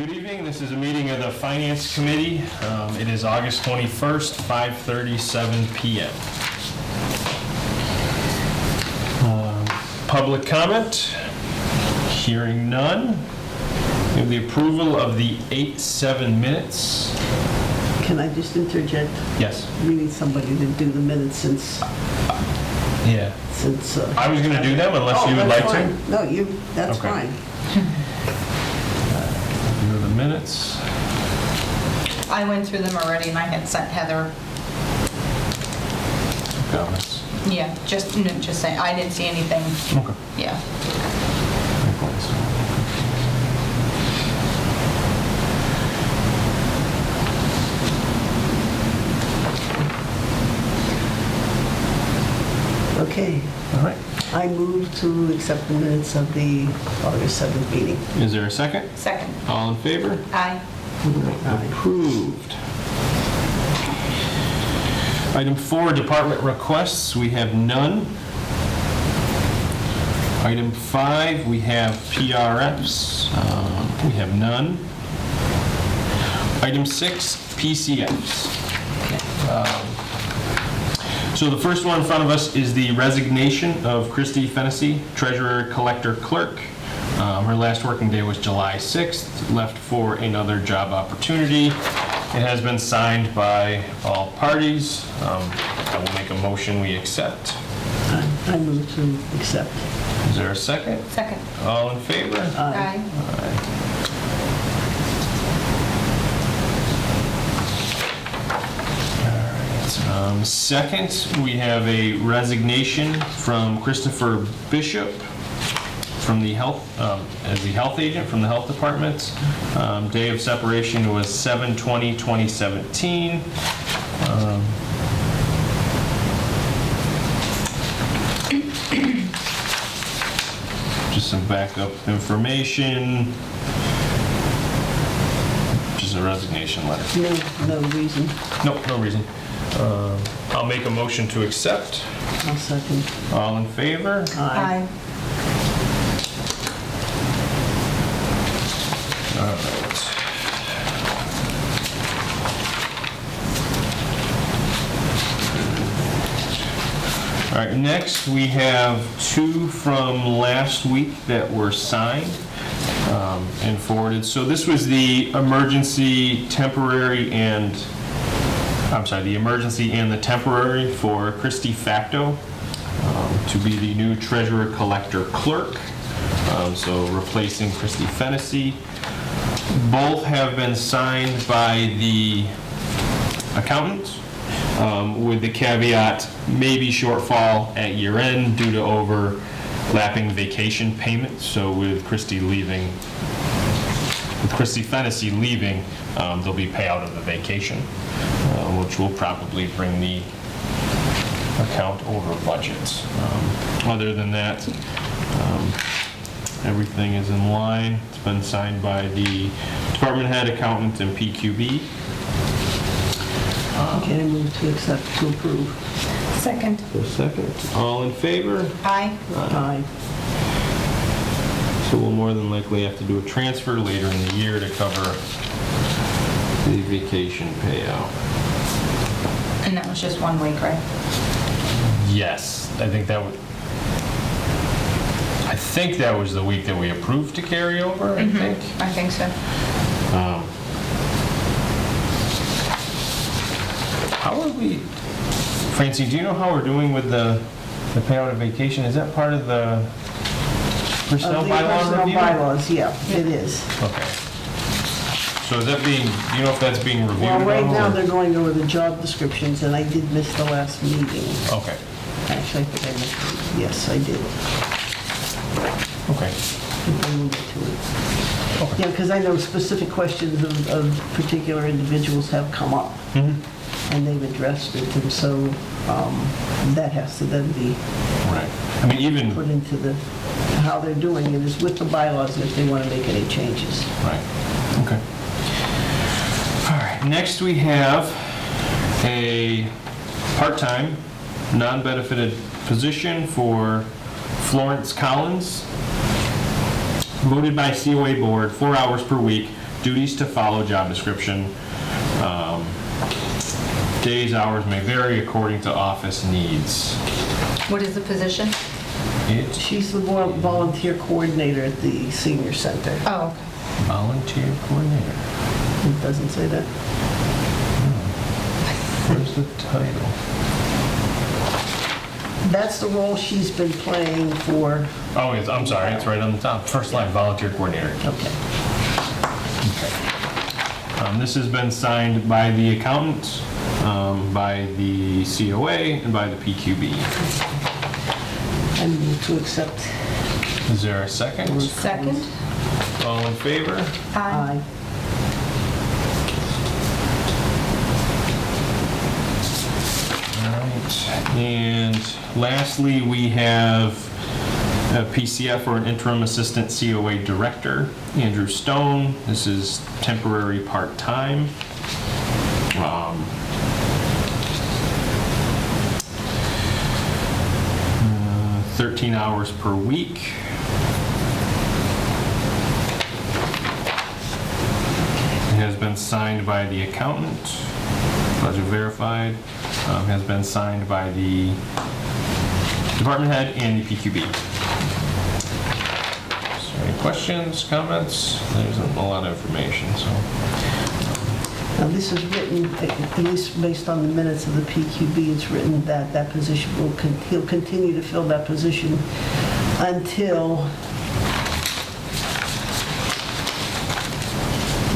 Good evening. This is a meeting of the Finance Committee. It is August 21st, 5:37 p.m. Public comment? Hearing none. We have the approval of the 8-7 minutes. Can I just interject? Yes. We need somebody to do the minutes since. Yeah. I was going to do them unless you would like to. No, that's Okay. fine. Review the minutes. I went through them already and I had sent Heather, Comments. yeah, just saying, I didn't see anything, Okay. yeah. Okay. All right. I move to accept the minutes of the August 7th meeting. Is there a second? Second. All in favor? Aye. Aye. Approved. Item 4, department requests, we have none. Item 5, we have PRFs, we have none. Item 6, PCFs. So the first one in front of us is the resignation of Christy Fennessy, Treasurer Collector Clerk. Her last working day was July 6th, left for another job opportunity. It has been signed by all parties. I will make a motion we accept. I move to accept. Is there a second? Second. All in favor? Aye. Second, we have a resignation from Christopher Bishop from the health, as the health agent from the health department. Day of separation was 7/20/2017. Just some backup information. Just a resignation letter. No reason. Nope, no reason. I'll make a motion to accept. I'll second. All in favor? Aye. All right. All right, next we have 2 from last week that were signed and forwarded. So this was the emergency, temporary, and the emergency and the temporary for Christy Facto to be the new Treasurer Collector Clerk. So replacing Christy Fennessy. Both have been signed by the accountant with the caveat maybe shortfall at year end due to overlapping vacation payments. So with Christy Fennessy leaving, there'll be payout of the vacation, which will probably bring the account over budget. Other than that, everything is in line. It's been signed by the department head, accountant, and PQB. Okay, I move to accept, to approve. Second. So second. All in favor? Aye. Aye. So we'll more than likely have to do a transfer later in the year to cover the vacation payout. And that was just 1 week, right? Yes, I think that was the week that we approved to carry over, I think. I think so. How are we, Francie, do you know how we're doing with the payout of vacation? Is that part of the personnel bylaw review? Personnel bylaws, yeah, it is. Okay. So is that do you know if that's being reviewed? Well, right at all, now or- they're going over the job descriptions, and I did miss the last meeting. Okay, Actually, I think I missed it. Yes, I did. okay. I moved to it. Yeah, because I know specific questions of particular individuals have come up, and they've addressed it, and so that has to then be Right. I mean, even, put into how they're doing it is with the bylaws if they want to make any changes. right, okay. All right, next we have a part-time, non-benefited position for Florence Collins. Voted by COA board, 4 hours per week, Duties to follow job description. Days, hours may vary according to office needs. What is the position? She's the volunteer coordinator at the senior center. Oh, okay. Volunteer coordinator. It doesn't say that. Where's the title? That's the role she's been playing for, Oh, I'm sorry, it's right on the top. First line, volunteer coordinator. okay. This has been signed by the accountant, by the COA, and by the PQB. I move to accept. Is there a second? Second? All in favor? Aye. All right. And lastly, we have a PCF, or an interim assistant COA director, Andrew Stone. This is temporary part-time. 13 hours per week. It has been signed by the accountant, budget verified, has been signed by the department head and the PQB. Is there any questions, comments? There's a lot of information, so. Now, this is written, at least based on the minutes of the PQB, it's written that that position he'll continue to fill that position until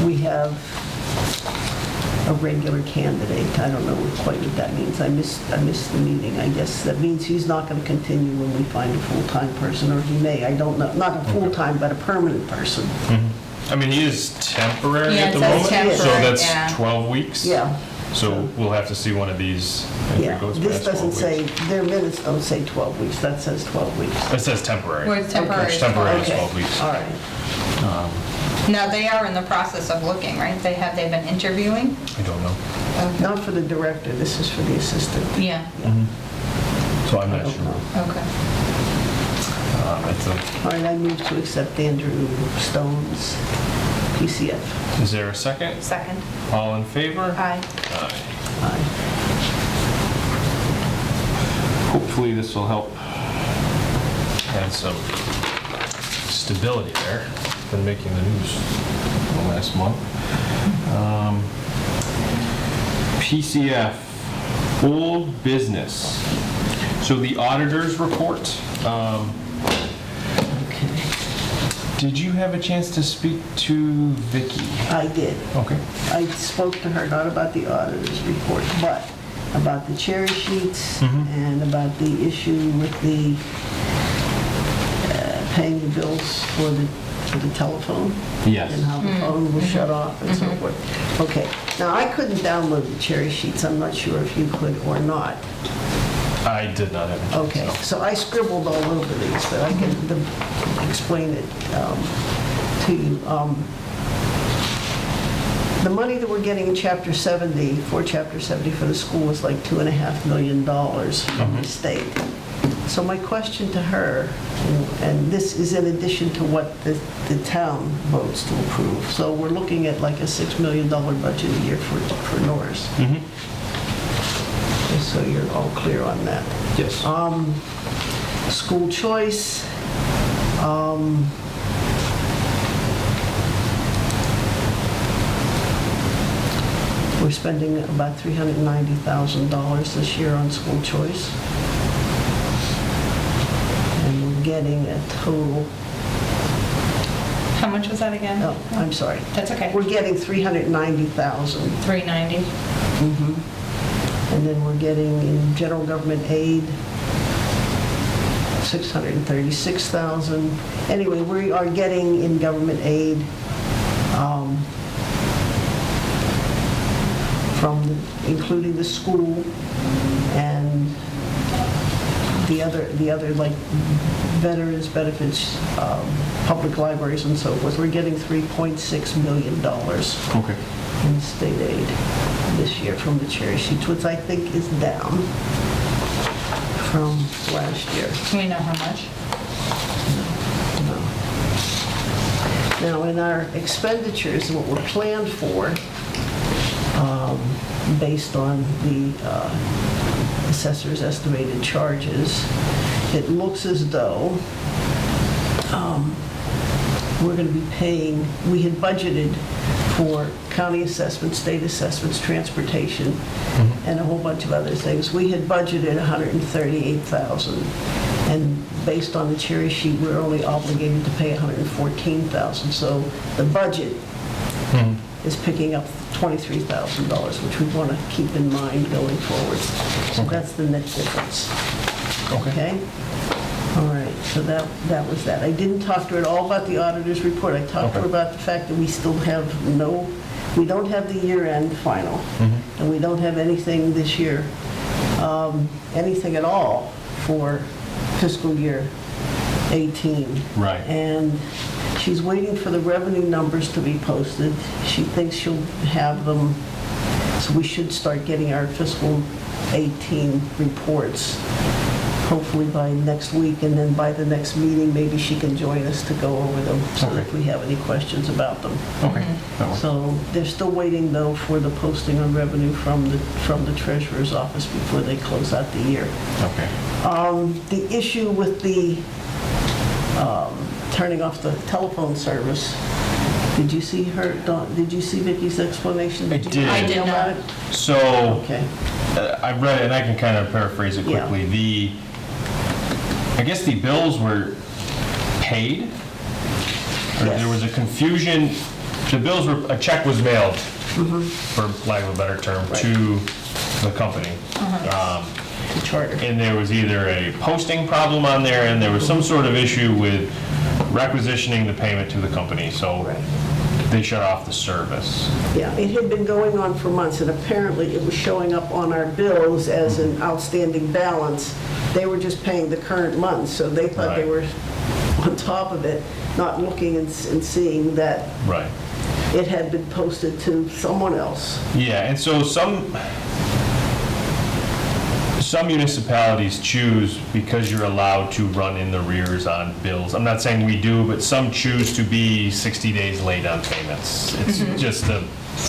we have a regular candidate. I don't know quite what that means. I missed the meeting. I guess that means he's not going to continue when we find a full-time person, or he may. I don't know. Not a full-time, but a permanent person. I mean, he is temporary Yeah, at the it says moment, so temporary, that's yeah. 12 weeks. Yeah. So we'll have to see one of these if Yeah. it goes This past 12 doesn't say, weeks. their minutes don't say 12 weeks. That says 12 weeks. It says temporary. Well, it's temporary. Which temporary is Okay. 12 weeks. All right. Now, they are in the process of looking, right? Have they been interviewing? I don't know. Okay. Not for the director, this is for the assistant. Yeah, So I'm I not don't sure. know. okay. All right, I move to accept Andrew Stone's PCF. Is there a second? Second? All in favor? Aye. Aye. Aye. Hopefully this will help add some stability there. Been making the news the last month. PCF, old business. So the auditor's report. Okay. Did you have a chance to speak to Vicky? I did. Okay. I spoke to her not about the auditor's report, but about the cherry sheets and about the issue with the paying the bills for the telephone. Yes. And how the phone will shut off and so forth. Okay, now I couldn't download the cherry sheets. I'm not sure if you could or not. I did not have a chance. Okay, no. so I scribbled all over these, but I can explain it to you. The money that we're getting in Chapter 70, for Chapter 70 for the school is like $2.5 million from the state. So my question to her, and this is in addition to what the town votes to approve, so we're looking at like a $6 million budget a year for Norris. Just so you're all clear on that. Yes. School choice. We're spending about $390,000 this year on school choice. And we're getting a total, How much was that again? oh, I'm sorry. That's okay. We're getting $390,000. 390. And then we're getting in general government aid, $636,000. Anyway, we are getting in government aid including the school and the other like veterans benefits, public libraries and so forth. We're getting $3.6 million Okay. in state aid this year from the cherry sheets, which I think is down from last year. Do we know how much? Now, in our expenditures, what we're planned for, based on the assessor's estimated charges, it looks as though we're going to be paying, we had budgeted for county assessments, state assessments, transportation, and a whole bunch of other things. We had budgeted $138,000, and based on the cherry sheet, we're only obligated to pay $114,000. So the budget is picking up $23,000, which we want to keep in mind going forward. So that's the net difference. Okay? All right, so that was that. I didn't talk to her at all about the auditor's report. I talked to her about the fact that we still have we don't have the year-end final, and we don't have anything this year, anything at all for fiscal year 18. Right. And she's waiting for the revenue numbers to be posted. She thinks she'll have them, so we should start getting our fiscal 18 reports hopefully by next week, and then by the next meeting, maybe she can join us to go over them, so if we have any questions about them. Okay. That works. So they're still waiting, though, for the posting on revenue from the treasurer's office before they close out the year. Okay. The issue with the turning off the telephone service, did you see Vicky's explanation? I did. I did not. So, Okay. I read it, and I can kind of paraphrase it quickly. I guess the bills were paid, or Yes. there was a confusion. The bills were, a check was mailed, for lack of a better term, Right. to the company. The charter. And there was either a posting problem on there, and there was some sort of issue with requisitioning the payment to the company, so Right. they shut off the service. Yeah, it had been going on for months, and apparently it was showing up on our bills as an outstanding balance. They were just paying the current month, so they thought they Right. were on top of it, not looking and seeing that Right. it had been posted to someone else. Yeah, and so some municipalities choose, because you're allowed to run in the rears on bills. I'm not saying we do, but some choose to be 60 days late on payments. It's just a,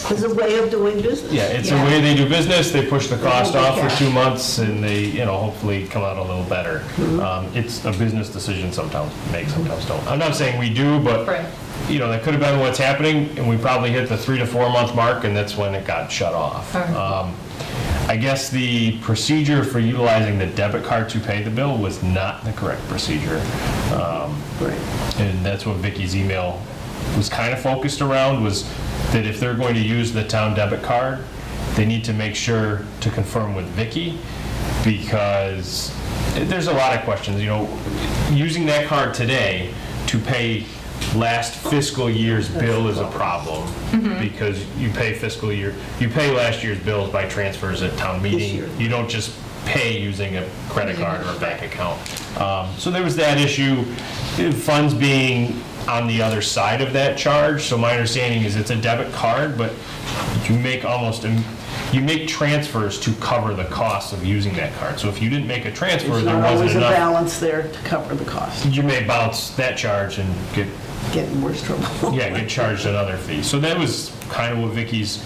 It's a way of doing business. yeah, it's a Yeah. way they do business. They push the cost They don't off for care. 2 months, and they, hopefully come out a little better. It's a business decision sometimes make, sometimes don't. I'm not saying we do, but, Right. that could have been what's happening, and we probably hit the 3 to 4 month mark, and that's when it got shut off. I guess the procedure for utilizing the debit card to pay the bill was not the correct procedure. Right. And that's what Vicky's email was kind of focused around, was that if they're going to use the town debit card, they need to make sure to confirm with Vicky, because there's a lot of questions. Using that card today to pay last fiscal year's bill is a problem, because you pay last year's bills by transfers at town meeting. year. You don't just pay using a credit card or a bank account. So there was that issue, funds being on the other side of that charge. So my understanding is it's a debit card, but you make transfers to cover the cost of using that card. So if you didn't make a transfer, There's there not wasn't always a enough. balance there to cover the cost. You may bounce that charge and get Get in worse trouble. get charged another fee. So that was kind of what Vicky's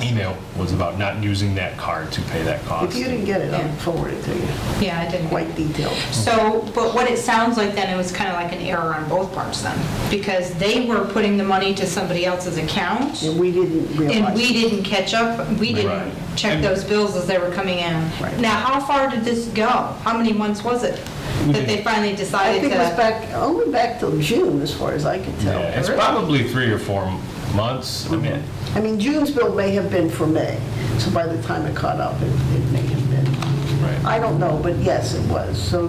email was about, not using that card to pay that cost. If you didn't get it, I'll forward it to you. Yeah, I didn't. Quite detailed. So, but what it sounds like then, it was kind of like an error on both parts then, because they were putting the money to somebody else's account, And we didn't realize. and we didn't catch up, we Right. didn't check those bills as they were coming in. Right. Now, how far did this go? How many months was it that they finally I decided think it was to? only back till June, as far as I could tell. Yeah, it's probably 3 or 4 months. I mean, June's bill may have been for May, so by the time it caught up, it may have been. Right. I don't know, but yes, it was. So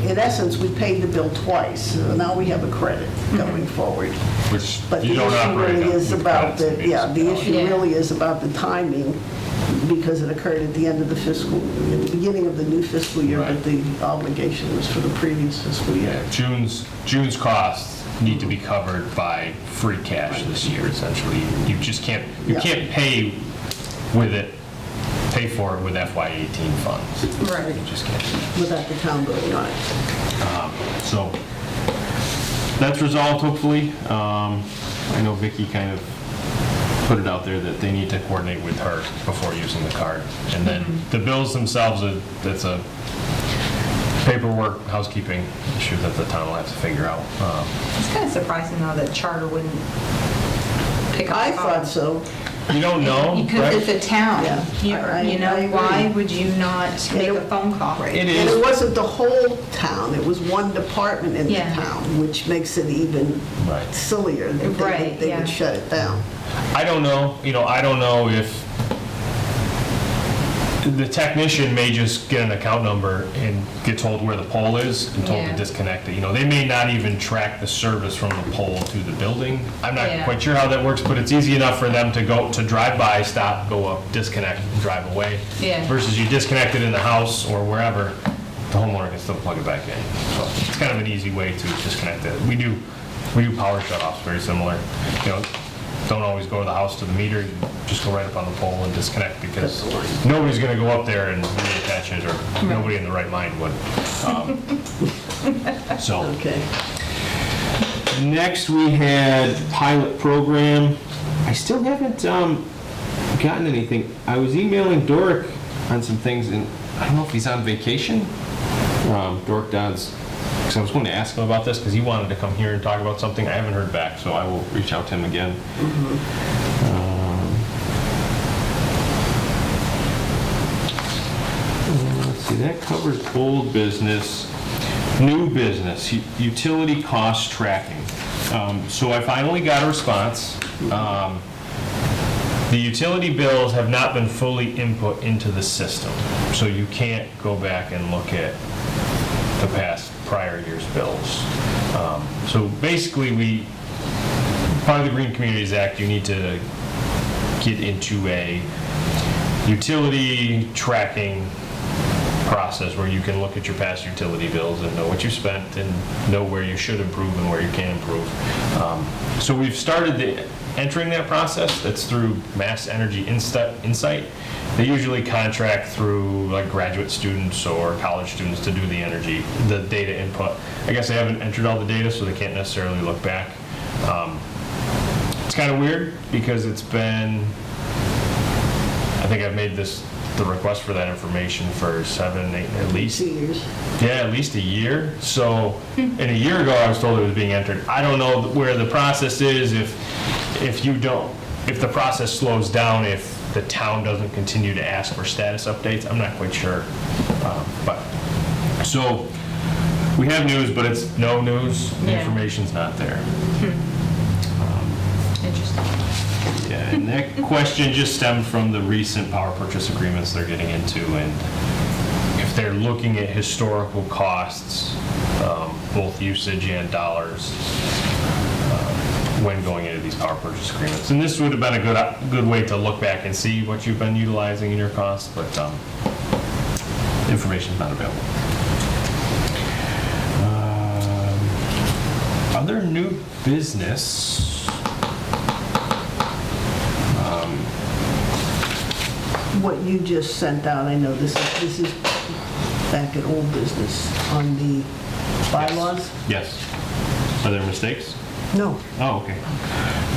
in essence, we paid the bill twice, so now we have a credit going forward. Which But the you don't issue operate really on is with about credits the, in yeah, the issue Yeah. really is about the timing, because it occurred at the end of the fiscal, at the beginning of the new fiscal year, but Right. the obligation was for the previous fiscal year. Yeah, June's costs need to be covered by free cash this year, essentially. You just can't, Yeah. pay for it with FY18 funds. Right. You just can't. Without the town voting on it. So, that's resolved, hopefully. I know Vicky kind of put it out there that they need to coordinate with her before using the card. And then the bills themselves, that's a paperwork, housekeeping issue that the town will have to figure out. It's kind of surprising, though, that Charter wouldn't pick up I the thought phone. so. You don't know, Because right? it's a town. Yeah, You I know, agree. why would you not make a phone call? It And is. it wasn't the whole town, it was one department in the Yeah. town, which makes it even Right. sillier that Right, they yeah. would shut it down. I don't know, I don't know if the technician may just get an account number and get told where the pole is and told to Yeah. disconnect it. They may not even track the service from the pole to the building. I'm not Yeah. quite sure how that works, but it's easy enough for them to drive by, stop, go up, disconnect, and drive away. Yeah. Versus you disconnect it in the house or wherever, the homeowner can still plug it back in. So it's kind of an easy way to disconnect it. We do power shutoffs, very similar. Don't always go to the house to the meter, just go right up on the pole and disconnect because nobody's gonna go up there and reattach it, or nobody in the right mind would. So, Okay. next we had pilot program. I still haven't gotten anything. I was emailing Doric on some things, and I don't know if he's on vacation. Doric Dodds, because I was going to ask him about this because he wanted to come here and talk about something. I haven't heard back, so I will reach out to him again. Let's see, that covers old business. New business, utility cost tracking. So I finally got a response. The utility bills have not been fully input into the system, so you can't go back and look at the past prior year's bills. So basically, part of the Green Communities Act, you need to get into a utility tracking process where you can look at your past utility bills and know what you spent and know where you should improve and where you can improve. So we've started entering that process. That's through Mass Energy Insight. They usually contract through like graduate students or college students to do the data input. I guess they haven't entered all the data, so they can't necessarily look back. It's kind of weird because it's been, I think I've made the request for that information for 7, 8, at least. 2 years. Yeah, at least a year. So, and a year ago I was told it was being entered. I don't know where the process is, if the process slows down, if the town doesn't continue to ask for status updates. I'm not quite sure. So we have news, but it's no news. The Yeah. information's not there. Interesting. Yeah, and that question just stemmed from the recent power purchase agreements they're getting into, and if they're looking at historical costs, both usage and dollars, when going into these power purchase agreements. And this would have been a good way to look back and see what you've been utilizing in your costs, but information's not available. Other new business. What you just sent out, I know this is back at old business on the bylaws? Yes. Are there mistakes? No. Oh, okay.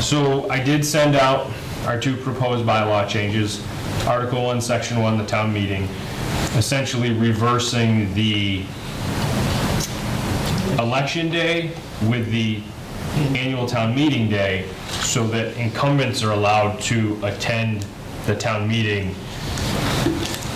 So I did send out our 2 proposed bylaw changes. Article 1, Section 1, the town meeting, essentially reversing the election day with the annual town meeting day so that incumbents are allowed to attend the town meeting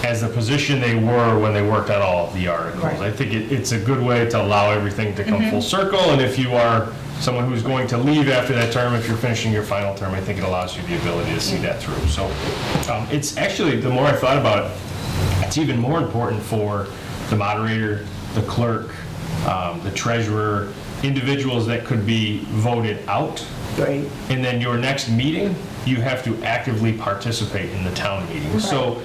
as the position they were when they worked on all of the articles. Right. I think it's a good way to allow everything to come full circle, and if you are someone who's going to leave after that term, if you're finishing your final term, I think it allows you the ability to see that through. So it's actually, the more I thought about it, it's even more important for the moderator, the clerk, the treasurer, individuals that could be voted out. Right. And then your next meeting, you have to actively participate in the town meeting. So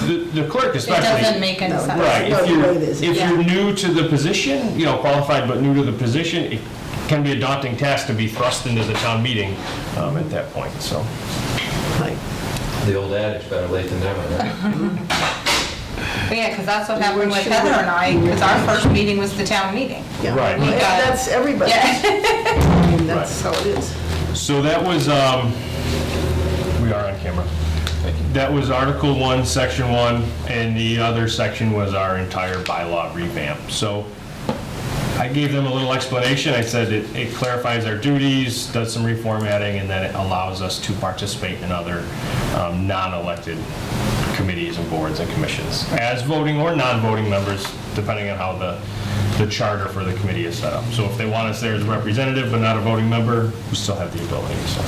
the clerk It especially. doesn't make any No, sense. Right, No, if the way you're, it is. if Yeah. you're new to the position, qualified but new to the position, it can be a daunting task to be thrust into the town meeting at that point, so. Right. The old adage, better late than never, right? But yeah, because that's what happened with Heather and I, because our first meeting was the town meeting. Yeah. Right. Well, We got- that's everybody. Yeah. I mean, that's how it is. So that was, we are on camera. That was Article 1, Section 1, and the other section was our entire bylaw revamp. So I gave them a little explanation. I said it clarifies our duties, does some reformatting, and then it allows us to participate in other non-elected committees and boards and commissions as voting or non-voting members, depending on how the charter for the committee is set up. So if they want us there as a representative but not a voting member, we still have the ability. So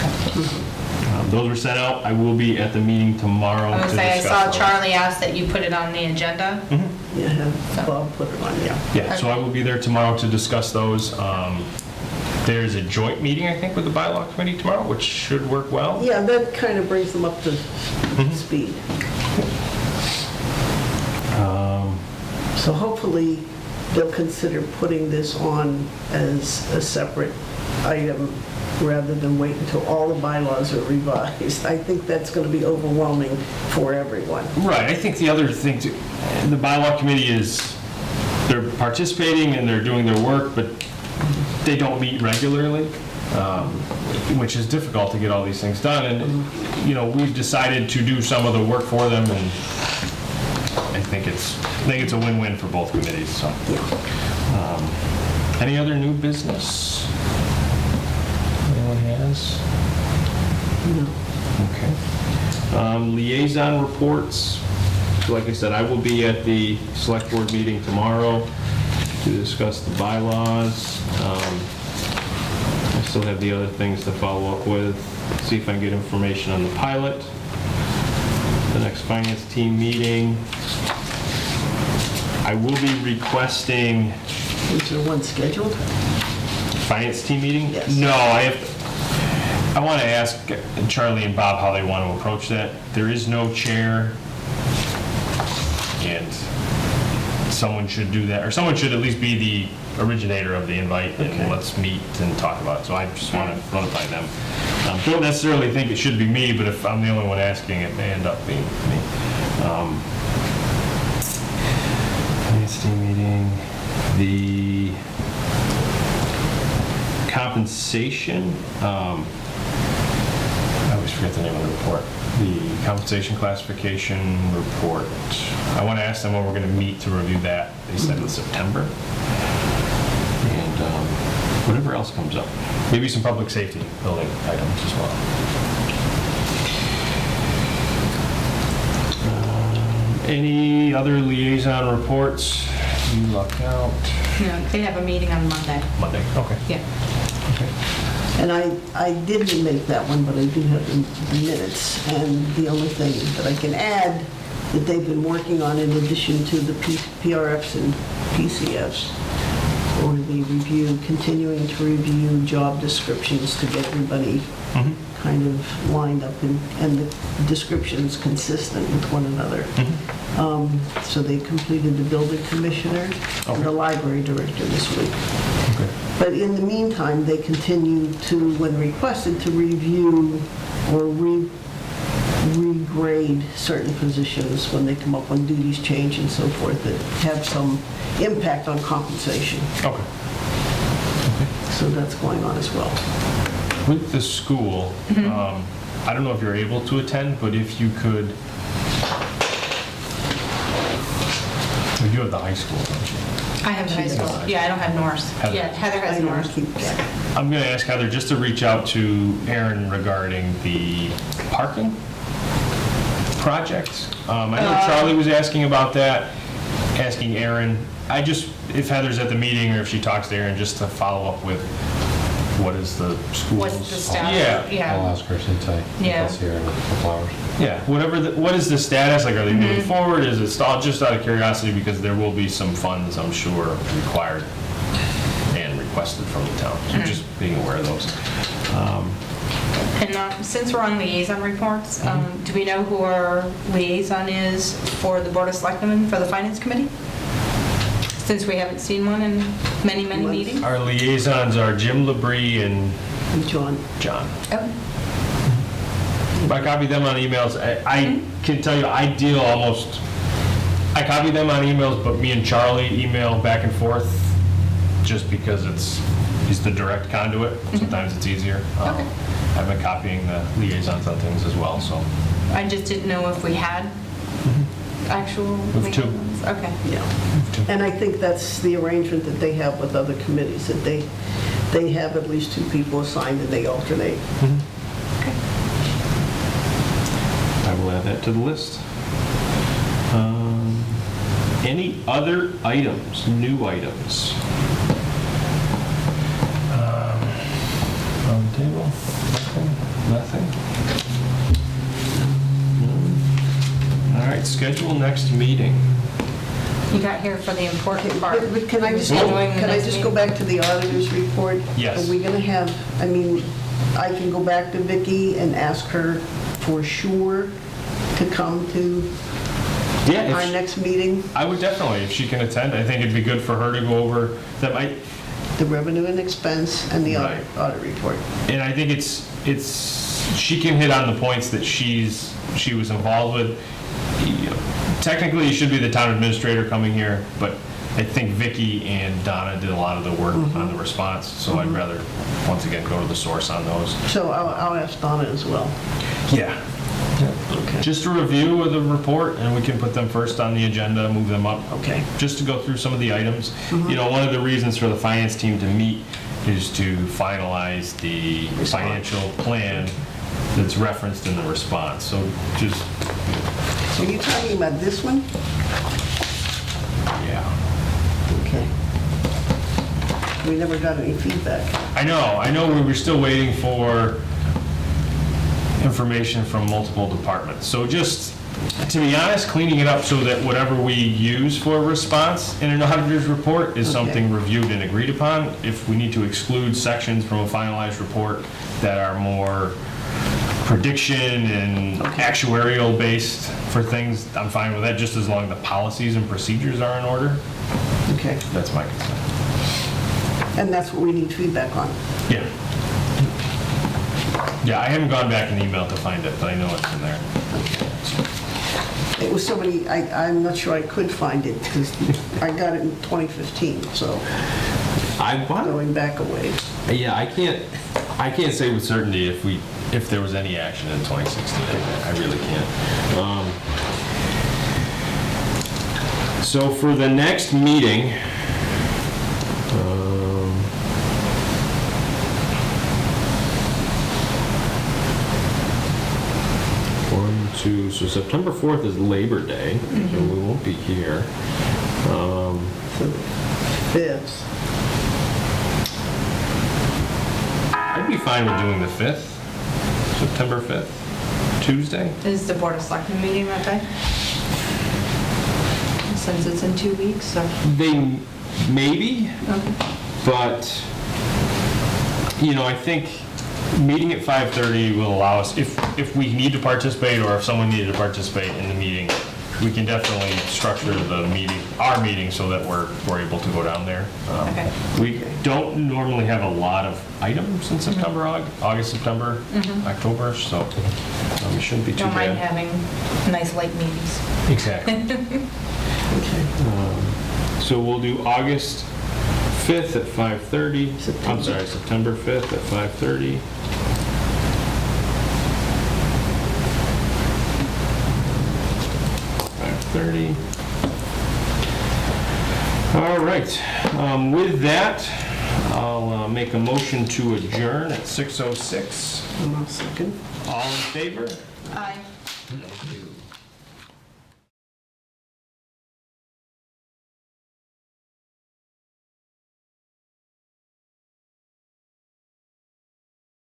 those were sent out. I will be at the meeting tomorrow I to would say, I discuss saw those. Charlie ask that you put it on the agenda. Yeah, have Bob put it on, yeah. Yeah, so I will be there tomorrow to discuss those. There's a joint meeting, I think, with the bylaw committee tomorrow, which should work well. Yeah, that kind of brings them up to speed. So hopefully, they'll consider putting this on as a separate item rather than wait until all the bylaws are revised. I think that's going to be overwhelming for everyone. Right, I think the other thing, the bylaw committee is, they're participating and they're doing their work, but they don't meet regularly, which is difficult to get all these things done. And, you know, we've decided to do some of the work for them, and I think it's a win-win for both committees, so. Any other new business? Anyone has? No. Okay. Liaison reports. So like I said, I will be at the select board meeting tomorrow to discuss the bylaws. I still have the other things to follow up with, see if I can get information on the pilot. The next finance team meeting. I will be requesting Is there one scheduled? finance team meeting? Yes. No, I want to ask Charlie and Bob how they want to approach that. There is no chair, and someone should do that, or someone should at least be the originator of the invite, and Okay. let's meet and talk about it. So I just want to run it by them. Don't necessarily think it should be me, but if I'm the only one asking, it may end up being me. Finance team meeting, the compensation, I always forget the name of the report. The compensation classification report. I want to ask them when we're going to meet to review that. They said in September. And whatever else comes up. Maybe some public safety building items as well. Any other liaison reports? You lucked out. Yeah, they have a meeting on Monday. Monday, okay. Yeah. Okay. And I didn't make that one, but I do have the minutes. And the only thing that I can add that they've been working on in addition to the PRFs and PCFs, or the review, continuing to review job descriptions to get everybody kind of lined up and the descriptions consistent with one another. So they completed the building commissioner and the library director this week. Okay. But in the meantime, they continue to, when requested, to review or regrade certain positions when they come up when duties change and so forth that have some impact on compensation. Okay. So that's going on as well. With the school, I don't know if you're able to attend, but if you could, we do have the high school, don't you? I have high She's school. got Yeah, I don't have Norris. Heather. Yeah, Heather I has don't Norris. keep I'm going to ask Heather just to reach out to Aaron regarding the parking project. I know Charlie was asking about that, asking Aaron. If Heather's at the meeting or if she talks to Aaron, just to follow up with what is the school's... What's the status? Yeah. I'll ask her since Yeah. I'll see her in a couple hours. Yeah, what is the status? Like, are they moving forward? Is it stalled? Just out of curiosity, because there will be some funds, I'm sure, required and requested from the town. So just being aware of those. And since we're on liaison reports, do we know who our liaison is for the Board of Selectmen for the Finance Committee? Since we haven't seen one in many, many Once. meetings? Our liaisons are Jim Labrie and John. John. Oh, I copied them on emails. I can tell you, I deal almost I copy them on emails, but me and Charlie email back and forth just because he's the direct conduit. Sometimes it's easier. Okay. I've been copying the liaisons on things as well, so. I just didn't know if we had actual With two. liaisons. Okay. Yeah. And I think that's the arrangement that they have with other committees, that they have at least 2 people assigned and they alternate. Okay. I will add that to the list. Any other items, new items? On the table? Nothing? No. All right, schedule next meeting. You got here for the important part. But can I just, Scheduling the can I next just go meeting. back to the auditor's report? Yes. Are we going to have, I mean, I can go back to Vicki and ask her for sure to come to Yeah, our next meeting, I would definitely, if she can attend, I think it'd be good for her to go over, that might, the revenue and expense and the Right. audit report. and I think she can hit on the points that she was involved with. Technically, it should be the town administrator coming here, but I think Vicki and Donna did a lot of the work on the response, so I'd rather, once again, go to the source on those. So I'll ask Donna as well. Yeah. Okay. Just a review of the report, and we can put them first on the agenda, move them up. Okay. Just to go through some of the items. You know, one of the reasons for the finance team to meet is to finalize the financial plan that's referenced in the response. So just, Are you talking about this one? yeah. Okay. We never got any feedback. I know we were still waiting for information from multiple departments. So just, to be honest, cleaning it up so that whatever we use for a response in an auditor's report is something reviewed and agreed upon. If we need to exclude sections from a finalized report that are more prediction and actuarial based for things, I'm fine with that, just as long as the policies and procedures are in order. Okay. That's my concern. And that's what we need feedback on. Yeah. Yeah, I haven't gone back and emailed to find it, but I know it's in there. It was somebody, I'm not sure I could find it because I got it in 2015, so I want going back a ways. Yeah, I can't say with certainty if there was any action in 2016. I really can't. So for the next meeting, So September 4th is Labor Day, so we won't be here. So 5th. I'd be fine with doing the 5th, September 5th, Tuesday. Is the Board of Selectmen meeting that day? Since it's in 2 weeks, so. They, maybe, Okay. but, you know, I think meeting at 5:30 will allow us, if we need to participate or if someone needed to participate in the meeting, we can definitely structure the meeting, our meeting, so that we're able to go down there. Okay. We don't normally have a lot of items in September, August, September, October, so we shouldn't be too Don't mind bad. having nice light meetings. Exactly. Okay. So we'll do August 5th at 5:30. I'm sorry, September 5th at 5:30. All right. With that, I'll make a motion to adjourn at 6:06. One second. All in favor? Aye.